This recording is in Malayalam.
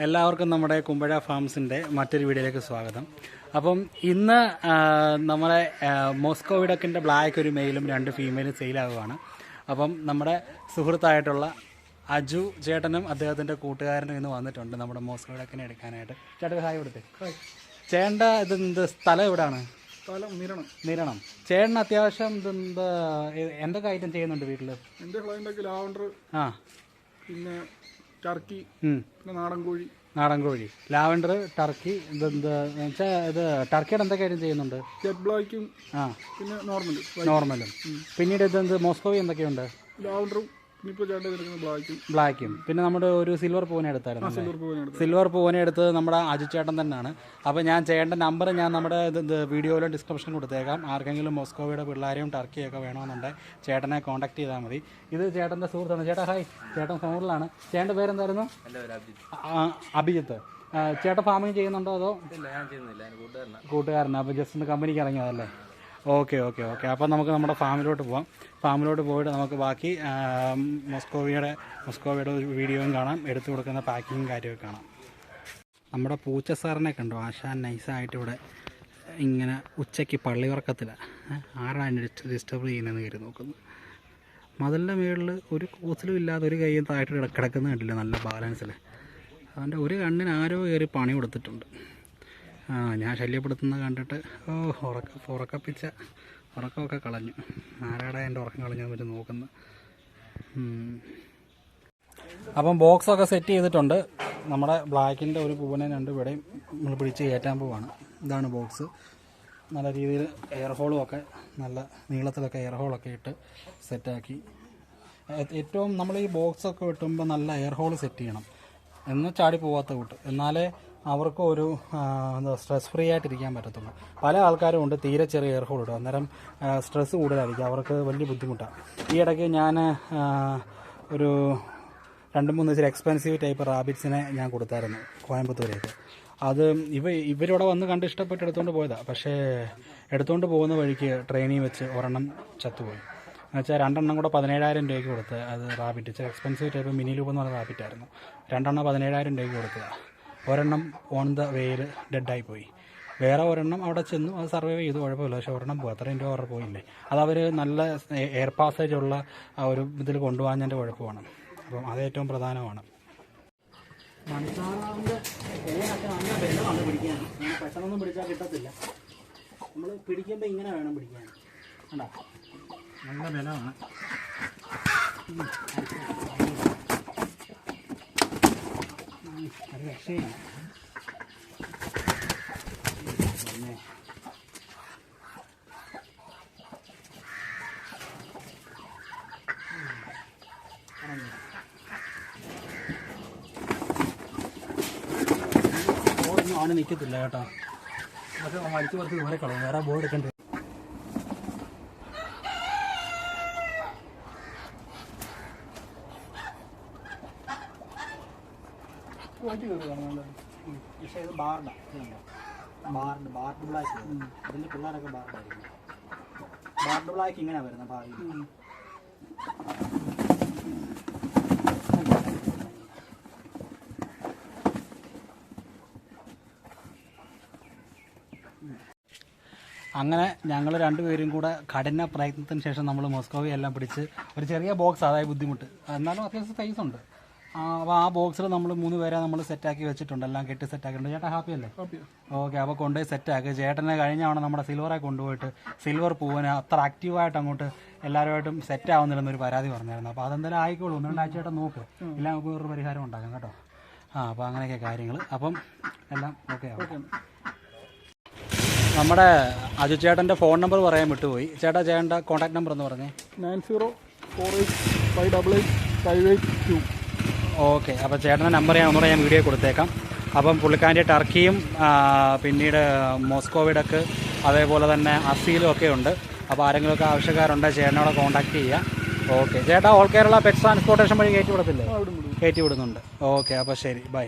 എല്ലാവർക്കും നമ്മുടെ കുമ്പഴ ഫാംസിൻ്റെ മറ്റൊരു വീഡിയോയിലേക്ക് സ്വാഗതം. അപ്പം ഇന്ന് നമ്മളെ മോസ്കോ വിഡക്കിൻ്റെ ബ്ലാക്ക് ഒരു മെയിലും 2 ഫീമെയിലും സെയിലാകുകയാണ്. അപ്പം നമ്മുടെ സുഹൃത്തായിട്ടുള്ള അജു ചേട്ടനും അദ്ദേഹത്തിൻ്റെ കൂട്ടുകാരനും ഇന്ന് വന്നിട്ടുണ്ട് നമ്മുടെ മോസ്കോ വിഡക്കിനെ എടുക്കാനായിട്ട്. ചേട്ടൻ ഹായ് കൊടുത്തേ. ചേട്ടൻ്റെ ഇതെന്ത് സ്ഥലം എവിടെയാണ്? നിരണം. ചേട്ടൻ അത്യാവശ്യം ഇതെന്താ എന്തൊക്കെ ഐറ്റം ചെയ്യുന്നുണ്ട് വീട്ടിൽ? എൻ്റെ ക്ലൈൻ്റൊക്കെ ലാവണ്ടർ, പിന്നെ ടർക്കി, നാടൻ കോഴി, ലാവണ്ടർ, ടർക്കി. ഇതെന്താ വെച്ചാൽ ഇത് ടർക്കിയുടെ എന്തൊക്കെ കാര്യം ചെയ്യുന്നുണ്ട്? ജെറ്റ് ബ്ലാക്കും പിന്നെ നോർമലും. പിന്നീട് ഇതെന്ത് മോസ്കോവി എന്തൊക്കെയുണ്ട്? ലാവണ്ടറും ബ്ലാക്കും. പിന്നെ നമ്മുടെ ഒരു സിൽവർ പൂവനെ എടുത്തായിരുന്നു. സിൽവർ പൂവനെ എടുത്തത് നമ്മുടെ അജു ചേട്ടൻ തന്നെയാണ്. അപ്പോൾ ഞാൻ ചേട്ടൻ്റെ നമ്പർ ഞാൻ നമ്മുടെ വീഡിയോയിലും ഡിസ്ക്രിപ്ഷനിൽ കൊടുത്തേക്കാം. ആർക്കെങ്കിലും മോസ്കോവിയുടെ പിള്ളേരെയും ടർക്കിയൊക്കെ വേണമെന്നുണ്ടെങ്കിൽ ചേട്ടനെ കോൺടാക്ട് ചെയ്താൽ മതി. ഇത് ചേട്ടൻ്റെ സുഹൃത്താണ്. ചേട്ടാ ഹായ്. ചേട്ടൻ ഫോണിലാണ്. ചേട്ടൻ്റെ പേരെന്തായിരുന്നു? അഭിജിത്ത്. ചേട്ടൻ ഫാമിങ് ചെയ്യുന്നുണ്ടോ അതോ? കൂട്ടുകാരനാണ്. അപ്പോൾ ജസ്റ്റ് ഒന്ന് കമ്പനിക്ക് ഇറങ്ങിയതല്ലേ? ഓക്കെ. അപ്പോൾ നമുക്ക് നമ്മുടെ ഫാമിലോട്ട് പോകാം. ഫാമിലോട്ട് പോയിട്ട് നമുക്ക് ബാക്കി മോസ്കോവിയുടെ ഒരു വീഡിയോയും കാണാം, എടുത്തു കൊടുക്കുന്ന പാക്കിങ്ങും കാര്യമൊക്കെ കാണാം. നമ്മുടെ പൂച്ച സാറിനെ കണ്ടോ? ആശാൻ നൈസായിട്ട് ഇവിടെ ഇങ്ങനെ ഉച്ചയ്ക്ക് പള്ളി ഉറക്കത്തിലാണ്. ആരാണ് ഡിസ്റ്റർബ് ചെയ്യുന്നതെന്ന് കയറി നോക്കുന്നു. മതിലിൻ്റെ മുകളിൽ ഒരു കൂസലും ഇല്ലാതെ ഒരു കൈയും താഴോട്ട് കിടക്കുന്ന കണ്ടില്ല, നല്ല ബാലൻസിൽ. അവൻ്റെ ഒരു കണ്ണിന് ആരോ കയറി പണി കൊടുത്തിട്ടുണ്ട്. ഞാൻ ശല്യപ്പെടുത്തുന്ന കണ്ടിട്ട് ഉറക്കമൊക്കെ കളഞ്ഞു. ആരാടെ എൻ്റെ ഉറക്കം കളഞ്ഞാൽ പറ്റി നോക്കുന്നത്. അപ്പം ബോക്സൊക്കെ സെറ്റ് ചെയ്തിട്ടുണ്ട്. നമ്മുടെ ബ്ലാക്കിൻ്റെ ഒരു പൂവനെ 2 ഇവിടെയും നമ്മൾ പിടിച്ച് കയറ്റാൻ പോവാണ്. ഇതാണ് ബോക്സ്. നല്ല രീതിയിൽ എയർ ഹോളും ഒക്കെ നല്ല നീളത്തിലൊക്കെ എയർ ഹോളൊക്കെ ഇട്ട് സെറ്റാക്കി. ഏറ്റവും നമ്മൾ ഈ ബോക്സൊക്കെ വെട്ടുമ്പോൾ നല്ല എയർ ഹോൾ സെറ്റ് ചെയ്യണം, എന്ന് ചാടി പോകാത്ത കൂട്ട്. എന്നാലേ അവർക്ക് ഒരു എന്താ സ്ട്രെസ് ഫ്രീ ആയിട്ടിരിക്കാൻ പറ്റത്തുള്ളൂ. പല ആൾക്കാരും ഉണ്ട് തീരെ ചെറിയ എയർ ഹോൾ ഇടും, അന്നേരം സ്ട്രെസ്സ് കൂടുതലായിരിക്കും, അവർക്ക് വലിയ ബുദ്ധിമുട്ടാണ്. ഈ ഇടയ്ക്ക് ഞാൻ ഒരു 2-3 എക്സ്പെൻസീവ് ടൈപ്പ് റാബിറ്റ്സിനെ ഞാൻ കൊടുത്തായിരുന്നു കോയമ്പത്തൂരേക്ക്. അത് ഇവരിവിടെ വന്ന് കണ്ട് ഇഷ്ടപ്പെട്ട് എടുത്തുകൊണ്ട് പോയതാണ്. പക്ഷേ എടുത്തുകൊണ്ട് പോകുന്ന വഴിക്ക് ട്രെയിനിൽ വെച്ച് ഒരെണ്ണം ചത്തുപോയി. എന്നുവെച്ചാൽ 2 എണ്ണം കൂടെ 17,000 രൂപയ്ക്ക് കൊടുത്ത്. അത് റാബിറ്റ് ഇച്ചിരി എക്സ്പെൻസീവ് ടൈപ്പ് മിനി ലൂപ്പ് എന്ന് പറഞ്ഞ റാബിറ്റായിരുന്നു. 2 എണ്ണം 17,000 രൂപയ്ക്ക് കൊടുത്തതാണ്. ഒരെണ്ണം ഓൺ ദ വേയിൽ ഡെഡായി പോയി. വേറെ ഒരെണ്ണം അവിടെ ചെന്നു, അത് സർവൈവ് ചെയ്തു, കുഴപ്പമില്ല. പക്ഷേ ഒരെണ്ണം പോയി, അത്രയും രൂപ അവരുടെ പോയില്ലേ. അത് അവർ നല്ല എയർ പാസേജ് ഉള്ള ആ ഒരു ഇതിൽ കൊണ്ടുപോകാഞ്ഞതിൻ്റെ കുഴപ്പമാണ്. അപ്പം അത് ഏറ്റവും പ്രധാനമാണ്. മണിസാറിൻ്റെ നല്ല ബലമാണ് പിടിക്കാൻ. പെട്ടെന്നൊന്നും പിടിച്ചാൽ കിട്ടത്തില്ല. നമ്മൾ പിടിക്കുമ്പോൾ ഇങ്ങനെ വേണം പിടിക്കാൻ. കണ്ടോ, നല്ല ബലമാണ്. അത് രക്ഷയില്ല. പിന്നെ ബോർഡൊന്നും ആണ് നിൽക്കത്തില്ല കേട്ടോ. പക്ഷെ വലിച്ചു കുറച്ച് ദൂരെ കളയും, വേറെ ബോർഡ് എടുക്കേണ്ടി വരും. പക്ഷേ ഇത് ബാർഡ് ബ്ലാക്ക്. അതിൻ്റെ പിള്ളേരൊക്കെ ബാർഡായിരിക്കും. ബാർഡ് ബ്ലാക്ക് ഇങ്ങനെ വരുന്ന ഭാവി. അങ്ങനെ ഞങ്ങൾ 2 പേരും കൂടെ കഠിന പ്രയത്നത്തിന് ശേഷം നമ്മൾ മോസ്കോവി എല്ലാം പിടിച്ച് ഒരു ചെറിയ ബോക്സ്, അതായത് ബുദ്ധിമുട്ട്, എന്നാലും അത്യാവശ്യം സൈസ് ഉണ്ട്. അപ്പോൾ ആ ബോക്സിൽ നമ്മൾ 3 പേരെ നമ്മൾ സെറ്റാക്കി വെച്ചിട്ടുണ്ട്, എല്ലാം കെട്ടി സെറ്റാക്കിയിട്ടുണ്ട്. ചേട്ടാ ഹാപ്പി അല്ലേ? ഓക്കെ. അപ്പോൾ കൊണ്ടുപോയി സെറ്റാക്കി. ചേട്ടനെ കഴിഞ്ഞ തവണ നമ്മുടെ സിൽവറെ കൊണ്ടുപോയിട്ട് സിൽവർ പൂവിന് അത്ര ആക്റ്റീവായിട്ട് അങ്ങോട്ട് എല്ലാവരുമായിട്ടും സെറ്റ് ആവുന്നില്ലെന്നൊരു പരാതി പറഞ്ഞായിരുന്നു. അപ്പോൾ അതെന്തായാലും ആയിക്കോളൂ, 1-2 ആഴ്ചയായിട്ട് നോക്ക്, ഇല്ല നമുക്ക് വേറൊരു പരിഹാരം ഉണ്ടാക്കാം കേട്ടോ. അപ്പോൾ അങ്ങനെയൊക്കെ കാര്യങ്ങൾ. അപ്പം എല്ലാം ഓക്കെ ആവും. നമ്മുടെ അജു ചേട്ടൻ്റെ ഫോൺ നമ്പർ പറയാൻ വിട്ടുപോയി. ചേട്ടൻ്റെ കോൺടാക്ട് നമ്പർ എന്ന് പറഞ്ഞേ. 9048858582. ഓക്കെ. അപ്പോൾ ചേട്ടൻ്റെ നമ്പർ ഞാൻ ഒന്നുകൂടെ ഞാൻ വീഡിയോ കൊടുത്തേക്കാം. അപ്പം പുള്ളിക്കാരൻ്റെ ടർക്കിയും പിന്നീട് മോസ്കോ വിഡക്ക് അതേപോലെ തന്നെ അസീലും ഒക്കെ ഉണ്ട്. അപ്പോൾ ആരെങ്കിലുമൊക്കെ ആവശ്യക്കാരുണ്ടെങ്കിൽ ചേട്ടനോടെ കോൺടാക്ട് ചെയ്യുക. ഓക്കെ. ചേട്ടാ ഓൾ കേരള പെറ്റ് ട്രാൻസ്പോർട്ടേഷൻ വഴി കയറ്റി വിടത്തില്ലേ? കയറ്റി വിടുന്നുണ്ട്. ഓക്കെ. അപ്പോൾ ശരി, ബൈ.